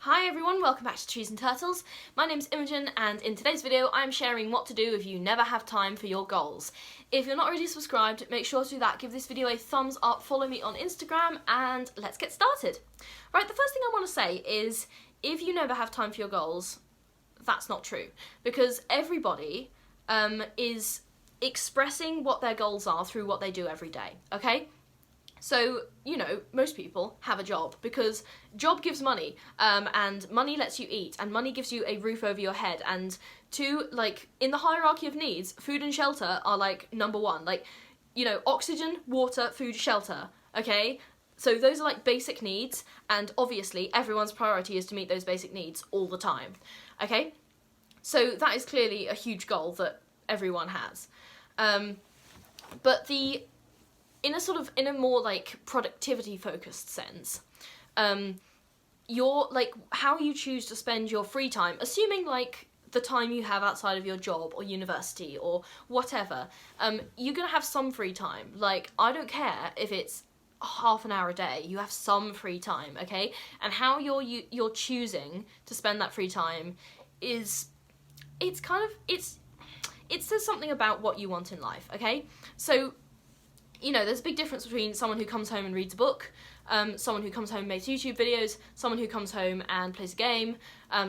Hi everyone, welcome back to Trees and Turtles. My name's Imogen and in today's video I'm sharing what to do if you never have time for your goals. If you're not already subscribed, make sure to do that, give this video a thumbs up, follow me on Instagram and let's get started. Right, the first thing I want to say is if you never have time for your goals, that's not true. Because everybody is expressing what their goals are through what they do every day, okay? So, you know, most people have a job because job gives money, and money lets you eat, and money gives you a roof over your head, and in the hierarchy of needs, food and shelter are, like, number one. Like, you know, oxygen, water, food, shelter, okay? So those are, like, basic needs, and obviously everyone's priority is to meet those basic needs all the time, okay? So that is clearly a huge goal that everyone has. But in a more like productivity focused sense, how you choose to spend your free time, assuming like the time you have outside of your job or university or whatever, you're gonna have some free time. Like, I don't care if it's half an hour a day, you have some free time, okay? And how you're choosing to spend that free time is, it says something about what you want in life, okay? So, you know, there's a big difference between someone who comes home and reads a book, someone who comes home and makes YouTube videos, someone who comes home and plays a game,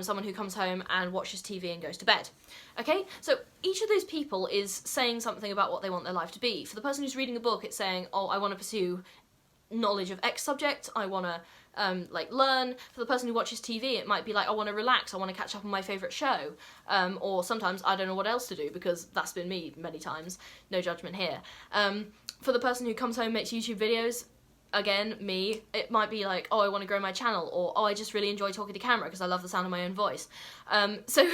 someone who comes home and watches TV and goes to bed. Okay? So each of those people is saying something about what they want their life to be. For the person who's reading a book, it's saying, oh, I want to pursue knowledge of X subject, I want to learn. For the person who watches TV, it might be like, I want to relax, I want to catch up on my favourite show, or sometimes I don't know what else to do, because that's been me many times, no judgment here. For the person who comes home and makes YouTube videos, again, me, it might be like, oh, I want to grow my channel, or oh, I just really enjoy talking to camera because I love the sound of my own voice. So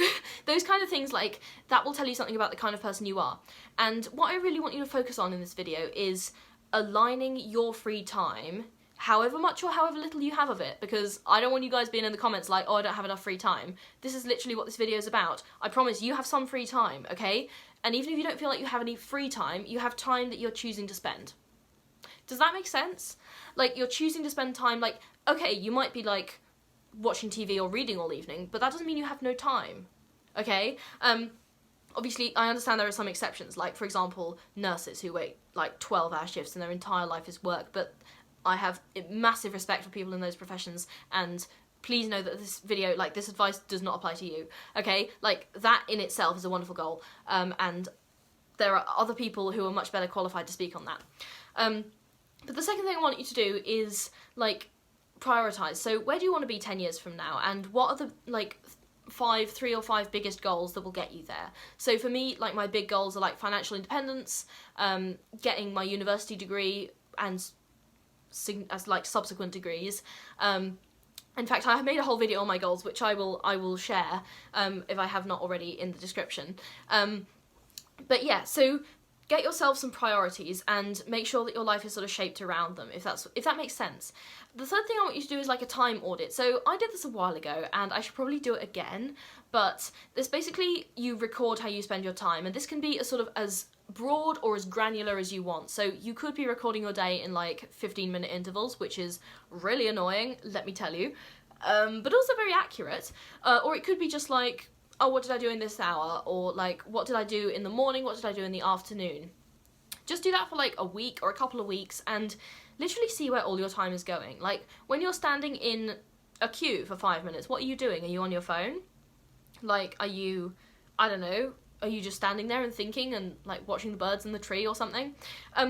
those kind of things, like, that will tell you something about the kind of person you are. And what I really want you to focus on in this video is aligning your free time, however much or however little you have of it, because I don't want you guys being in the comments like, oh, I don't have enough free time. This is literally what this video is about. I promise you have some free time, okay? And even if you don't feel like you have any free time, you have time that you're choosing to spend. Does that make sense? Like, you're choosing to spend time, like, okay, you might be, like, watching TV or reading all evening, but that doesn't mean you have no time, okay? Obviously, I understand there are some exceptions, like, for example, nurses who work, like, 12-hour shifts and their entire life is work, but I have massive respect for people in those professions, and please know that this video, like, this advice does not apply to you, okay? Like, that in itself is a wonderful goal, and there are other people who are much better qualified to speak on that. But the second thing I want you to do is, like, prioritise. So where do you want to be 10 years from now, and what are the, like, 3 or 5 biggest goals that will get you there? So for me, like, my big goals are, like, financial independence, getting my university degree, and as like subsequent degrees. In fact, I have made a whole video on my goals, which I will share if I have not already in the description. But yeah, so get yourself some priorities and make sure that your life is sort of shaped around them, if that makes sense. The third thing I want you to do is like a time audit. So I did this a while ago and I should probably do it again, but this basically, you record how you spend your time, and this can be as broad or as granular as you want. So you could be recording your day in like 15-minute intervals, which is really annoying, let me tell you, but also very accurate. Or it could be just like, oh, what did I do in this hour? Or like, what did I do in the morning? What did I do in the afternoon? Just do that for like a week or a couple of weeks and literally see where all your time is going. Like, when you're standing in a queue for 5 minutes, what are you doing? Are you on your phone? Like, are you, I don't know, are you just standing there and thinking and, like, watching the birds in the tree or something?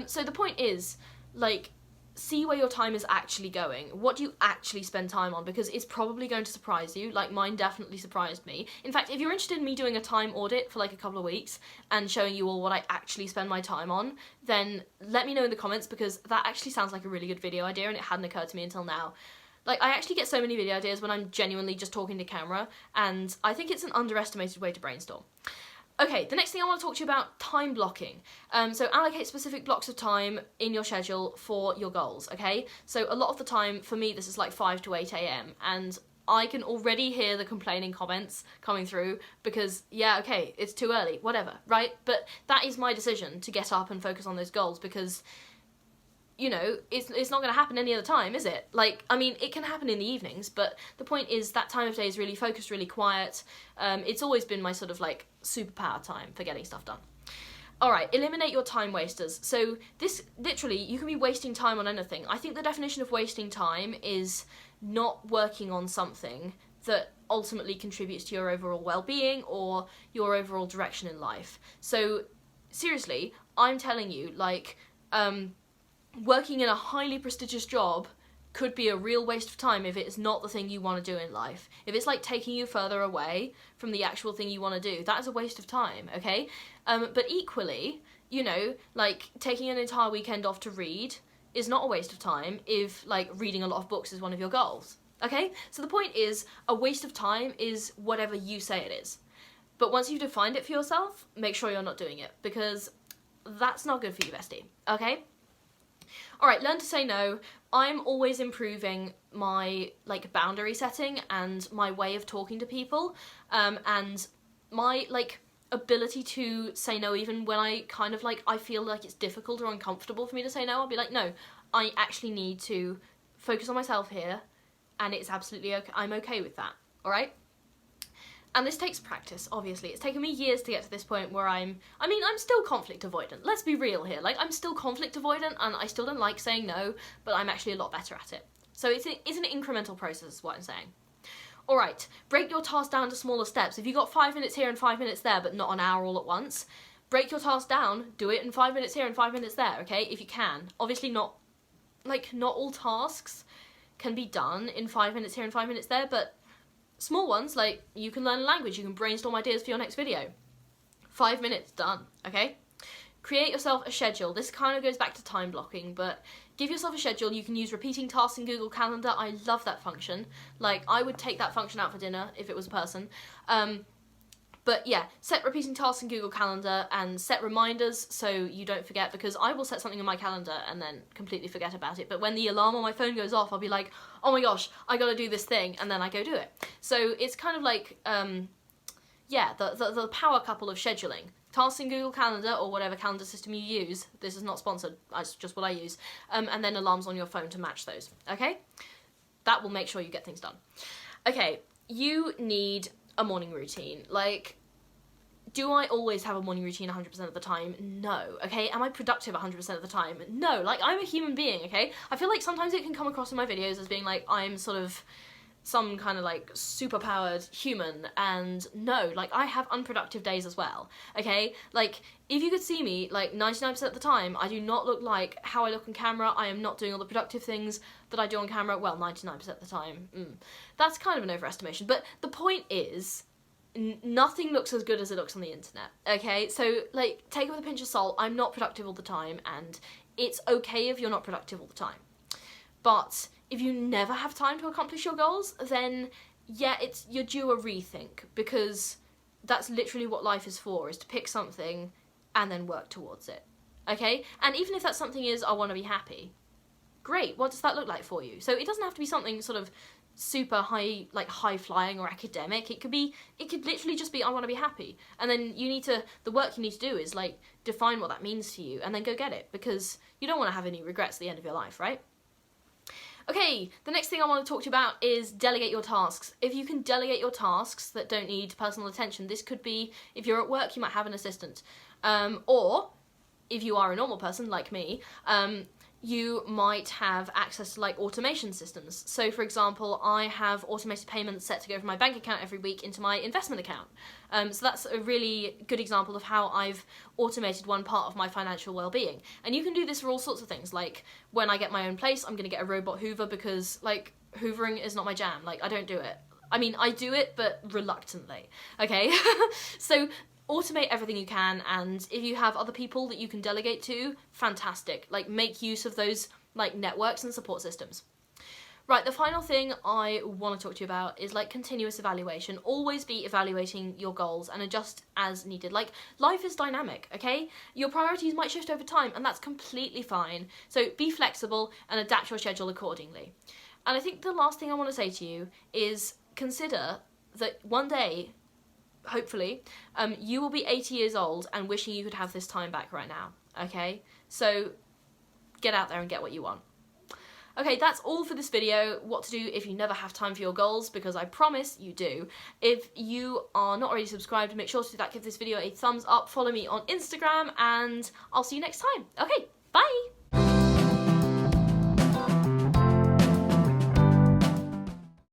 So the point is, like, see where your time is actually going. What do you actually spend time on? Because it's probably going to surprise you. Like, mine definitely surprised me. In fact, if you're interested in me doing a time audit for, like, a couple of weeks and showing you all what I actually spend my time on, then let me know in the comments, because that actually sounds like a really good video idea and it hadn't occurred to me until now. Like, I actually get so many video ideas when I'm genuinely just talking to camera, and I think it's an underestimated way to brainstorm. Okay, the next thing I want to talk to you about, time blocking. So allocate specific blocks of time in your schedule for your goals, okay? So a lot of the time, for me, this is like 5 to 8 AM, and I can already hear the complaining comments coming through because, yeah, okay, it's too early, whatever, right? But that is my decision to get up and focus on those goals, because you know, it's not going to happen any other time, is it? Like, I mean, it can happen in the evenings, but the point is that time of day is really focused, really quiet. It's always been my sort of like superpower time for getting stuff done. Alright, eliminate your time wasters. So this, literally, you can be wasting time on anything. I think the definition of wasting time is not working on something that ultimately contributes to your overall well-being or your overall direction in life. So seriously, I'm telling you, like, working in a highly prestigious job could be a real waste of time if it's not the thing you want to do in life. If it's like taking you further away from the actual thing you want to do, that is a waste of time, okay? But equally, you know, like taking an entire weekend off to read is not a waste of time if like reading a lot of books is one of your goals, okay? So the point is, a waste of time is whatever you say it is. But once you've defined it for yourself, make sure you're not doing it, because that's not good for you, bestie, okay? Alright, learn to say no. I'm always improving my like boundary setting and my way of talking to people, and my like ability to say no even when I kind of like, I feel like it's difficult or uncomfortable for me to say no. I'll be like, no, I actually need to focus on myself here, and it's absolutely okay. I'm okay with that, alright? And this takes practice, obviously. It's taken me years to get to this point where I'm still conflict avoidant. Let's be real here. Like, I'm still conflict avoidant and I still don't like saying no, but I'm actually a lot better at it. So it's an incremental process is what I'm saying. Alright, break your task down to smaller steps. If you've got 5 minutes here and 5 minutes there, but not an hour all at once, break your task down, do it in 5 minutes here and 5 minutes there, okay? If you can. Obviously not all tasks can be done in 5 minutes here and 5 minutes there, but small ones, like you can learn a language, you can brainstorm ideas for your next video. 5 minutes, done, okay? Create yourself a schedule. This kind of goes back to time blocking, but give yourself a schedule. You can use repeating tasks in Google Calendar. I love that function. Like, I would take that function out for dinner if it was a person. But yeah, set repeating tasks in Google Calendar and set reminders so you don't forget, because I will set something in my calendar and then completely forget about it. But when the alarm on my phone goes off, I'll be like, oh my gosh, I gotta do this thing, and then I go do it. So it's kind of like, yeah, the power couple of scheduling. Tasks in Google Calendar or whatever calendar system you use. This is not sponsored, it's just what I use. And then alarms on your phone to match those, okay? That will make sure you get things done. Okay, you need a morning routine. Like, do I always have a morning routine 100% of the time? No, okay? Am I productive 100% of the time? No, like, I'm a human being, okay? I feel like sometimes it can come across in my videos as being like, I'm sort of some kind of like super-powered human, and no, like, I have unproductive days as well, okay? Like, if you could see me, like, 99% of the time, I do not look like how I look on camera. I am not doing all the productive things that I do on camera. Well, 99% of the time. That's kind of an overestimation, but the point is, nothing looks as good as it looks on the internet, okay? So, like, take it with a pinch of salt. I'm not productive all the time, and it's okay if you're not productive all the time. But if you never have time to accomplish your goals, then yeah, you're due a rethink, because that's literally what life is for, is to pick something and then work towards it, okay? And even if that something is, I want to be happy, great, what does that look like for you? So it doesn't have to be something sort of super high, like high-flying or academic. It could literally just be, I want to be happy. And then the work you need to do is like define what that means to you and then go get it, because you don't want to have any regrets at the end of your life, right? Okay, the next thing I want to talk to you about is delegate your tasks. If you can delegate your tasks that don't need personal attention, this could be, if you're at work, you might have an assistant. Or, if you are a normal person like me, you might have access to like automation systems. So for example, I have automated payments set to go from my bank account every week into my investment account. So that's a really good example of how I've automated one part of my financial well-being. And you can do this for all sorts of things. Like, when I get my own place, I'm gonna get a robot hoover, because like, hoovering is not my jam. Like, I don't do it. I mean, I do it, but reluctantly, okay? So automate everything you can, and if you have other people that you can delegate to, fantastic. Like, make use of those like networks and support systems. Right, the final thing I want to talk to you about is like continuous evaluation. Always be evaluating your goals and adjust as needed. Like, life is dynamic, okay? Your priorities might shift over time, and that's completely fine. So be flexible and adapt your schedule accordingly. And I think the last thing I want to say to you is consider that one day, hopefully, you will be 80 years old and wishing you could have this time back right now, okay? So get out there and get what you want. Okay, that's all for this video, what to do if you never have time for your goals, because I promise you do. If you are not already subscribed, make sure to do that, give this video a thumbs up, follow me on Instagram, and I'll see you next time. Okay, bye!